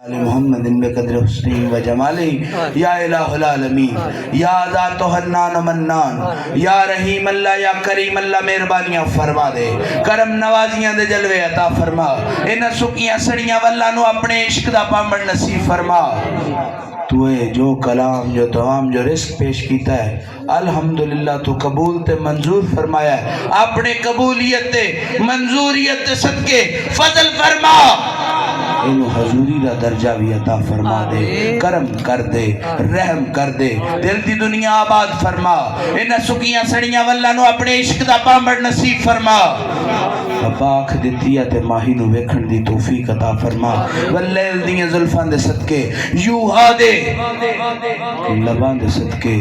محمد بقدر حسنی و جمالی یا الہ العالمین یا ذات حنان و منان یا رحیم اللہ یا کریم اللہ مہربانیاں فرما دے، کرم نوازیاں دے جلوے عطا فرما، انہاں سکیاں سڑیاں واللہ نو اپنے عشق دا پامڑ نصیب فرما۔ تو ہے جو کلام جو دوام جو رزق پیش کیتا ہے الحمدللہ تو قبول تے منظور فرمایا ہے، اپنے قبولیت تے منظوریت تے صدقے فضل فرما، انہوں حضوری دا درجہ بھی عطا فرما دے، کرم کر دے، رحم کر دے، دل دی دنیا آباد فرما، انہاں سکیاں سڑیاں واللہ نو اپنے عشق دا پامڑ نصیب فرما۔ رب آنکھ دیتی ہے تے ماہی نو ویکھن دی توفیق عطا فرما، واللیل دیاں زلفان دے صدقے یوہا دے، لبان دے صدقے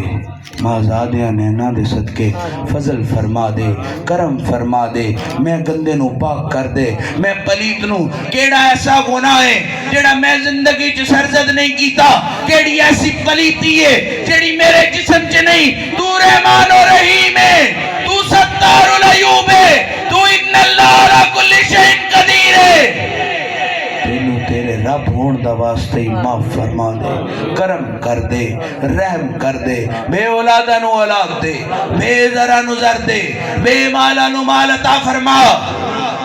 مازادیاں نینا دے صدقے فضل فرما دے، کرم فرما دے، میں گندے نو پاک کر دے، میں پلیت نو کیڑا ایسا گناہ ہے جیڑا میں زندگی چ سرزد نہیں کیتا، کیڑی ایسی پلیتی ہے جیڑی میرے جسم چ نہیں، تو رحمان و رحیم ہے، تو ستار العیوب ہے، تو ان اللہ علی کل شیء قدیر ہے، تینوں تیرے رب ہون دا واسطے معاف فرما دے، کرم کر دے، رحم کر دے، بے اولادہ نو اولاد دے، بے ذرہ نو ذر دے، بے مالا نو مال عطا فرما،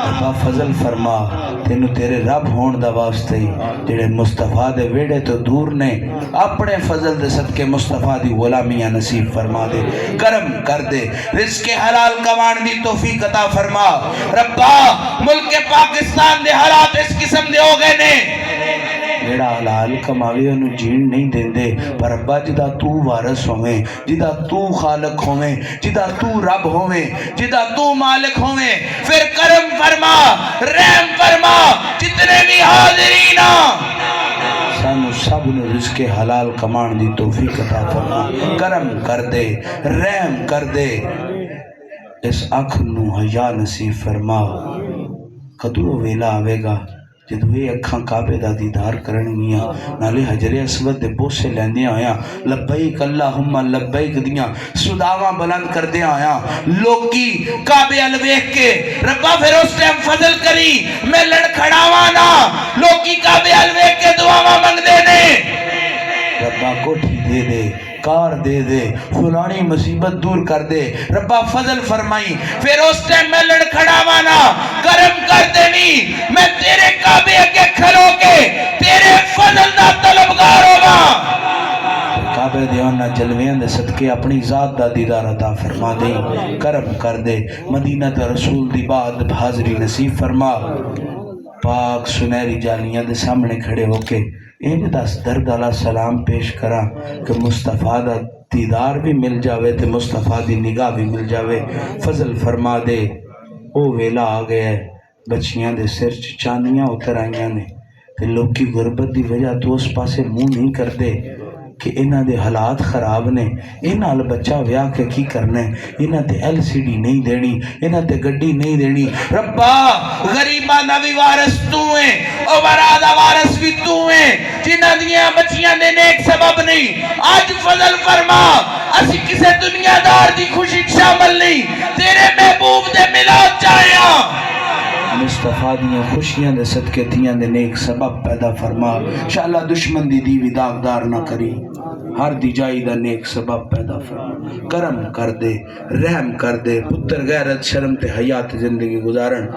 ربا فضل فرما، تینوں تیرے رب ہون دا واسطے جڑے مصطفیٰ دے ویڑے تو دور نے، اپنے فضل دے صدقے مصطفیٰ دی غلامیاں نصیب فرما دے، کرم کر دے، رزق حلال کمان دی توفیق عطا فرما۔ ربا ملک پاکستان دے حالات اس قسم دے ہو گئے نے، جڑا حلال کماوے انہوں جین نہیں دیں دے، پر ربا جدا تو وارث ہوئے، جدا تو خالق ہوئے، جدا تو رب ہوئے، جدا تو مالک ہوئے، پھر کرم فرما، رحم فرما، جتنے بھی حاضرین سانو سب نے رزق حلال کمان دی توفیق عطا فرما، کرم کر دے، رحم کر دے، اس اکھ نو حیا نصیب فرما۔ قدر ویلا آوے گا جدو یہ اکھاں کعبے دا دیدار کرنگیاں، نالے حجر اسود دے بوسے لیندیاں آیاں، لبیک اللہم لبیک دیاں صداواں بلند کر دے آیاں، لوکی کعبے الویک کے ربا پھر اس ٹائم فضل کری، میں لڑ کھڑاوانا، لوکی کعبے الویک کے دعاواں منگ دے نے، ربا کوٹھی دے دے، کار دے دے، فلانی مصیبت دور کر دے، ربا فضل فرمائی، پھر اس ٹائم میں لڑ کھڑاوانا، کرم کر دینی، میں تیرے کعبے کے کھلو کے تیرے فضل دا طلبگار ہوگا، کعبے دیانا جلویاں دے صدقے اپنی ذات دا دیدار عطا فرما دے، کرم کر دے، مدینہ تے رسول دی بعد حاضری نصیب فرما، پاک سنہری جالیاں دے سامنے کھڑے ہو کے ایک دس درد علیہ السلام پیش کرا کہ مصطفیٰ دا دیدار بھی مل جاوے تے مصطفیٰ دی نگاہ بھی مل جاوے، فضل فرما دے، او ویلا آ گیا ہے، بچیاں دے سر چانیاں اتر آئیاں نے، تے لوگ کی غربت دی وجہ تو اس پاسے منہ نہیں کر دے کہ انہاں دے حالات خراب نے، انہاں بچہ ویاہ کے کی کرنے، انہاں تے ایل سی ڈی نہیں دینی، انہاں تے گڈی نہیں دینی، ربا غریبہ نوی وارث تو ہیں، او برادہ وارث بھی تو ہیں، جنہاں دیاں بچیاں دے نیک سبب نہیں، آج فضل فرما، اسی کسے دنیا دار دی خوشی شامل نہیں، تیرے محبوب دے ملاد چاہیاں، مصطفیٰ دیاں خوشیاں دے صدقے دیاں دے نیک سبب پیدا فرما، انشاءاللہ دشمن دی دیوی داغدار نہ کری، ہر دی جائی دا نیک سبب پیدا فرما، کرم کر دے، رحم کر دے، پتر غیرت شرم تے حیات زندگی گزارن،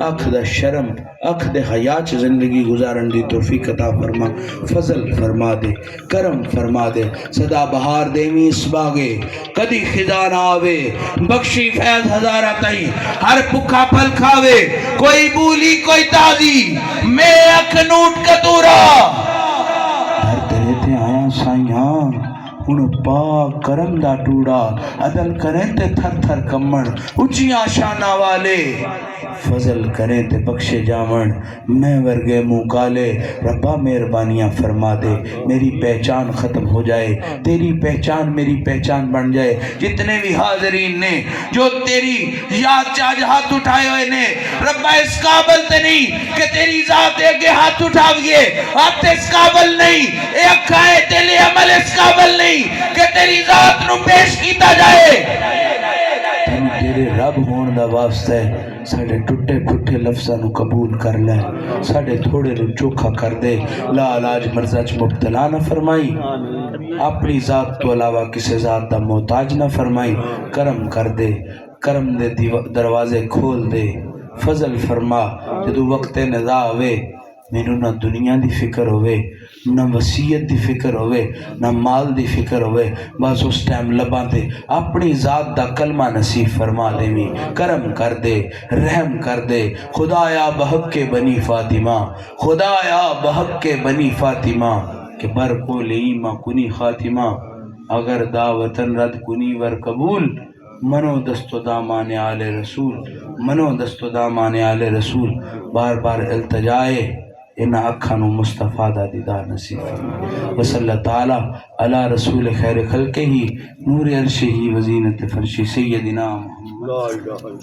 اکھ دا شرم اکھ دے حیات زندگی گزارن دی توفیق عطا فرما، فضل فرما دے، کرم فرما دے، صدا بہار دیوی اس باغے کدی خزان آوے، بخشی فیض ہزارہ تائیں، ہر پکھا پھل کھاوے، کوئی بولی کوئی تازی، میں اکھ نوٹ کتورا، ہر تیرے تے آیا سائیاں، ان پاک کرم دا ٹوڑا، عدل کریں تے تھر تھر کمڑ، اچیاں شانہ والے، فضل کریں تے بخشے جامن، میں ورگے منہ کالے، ربا مہربانیاں فرما دے، میری پہچان ختم ہو جائے، تیری پہچان میری پہچان بن جائے، جتنے بھی حاضرین نے جو تیری یاد چاہ ہاتھ اٹھائے ہوئے نے، ربا اس قابل تے نہیں کہ تیری ذات ایک ہاتھ اٹھاوئے، ہاتھ اس قابل نہیں، اے اکھائے تیلے عمل اس قابل نہیں کہ تیری ذات نو پیش کیتا جائے، تیرے رب ہون دا واسطہ ہے ساڑے ٹوٹے پھٹے لفظاں نو قبول کر لے ساڑے تھوڑے نو چوکھا کر دے لا علاج مرضہ چ مبتلا نہ فرمائی اپنی ذات تو علاوہ کسی ذات دا محتاج نہ فرمائی کرم کر دے کرم دے دروازے کھول دے فضل فرما جدو وقت ندا ہوئے مینوں نہ دنیا دی فکر ہوئے نہ وسیعت دی فکر ہوئے نہ مال دی فکر ہوئے بس اس ٹائم لباں تے اپنی ذات دا کلمہ نصیب فرما دیویں کرم کر دے رحم کر دے خدایا بحق کے بنی فاطمہ خدایا بحق کے بنی فاطمہ کہ بر کو لیما کنی خاتمہ اگر دعوتن رد کنی ور قبول منو دست و دامان آل رسول منو دست و دامان آل رسول بار بار التجائے ان اکھانو مصطفیٰ دا دیدار نصیب فرما وصلی اللہ تعالی علی رسول خیر خلقہ ہی نور عرشہ وزینت فرشی سیدنا محمد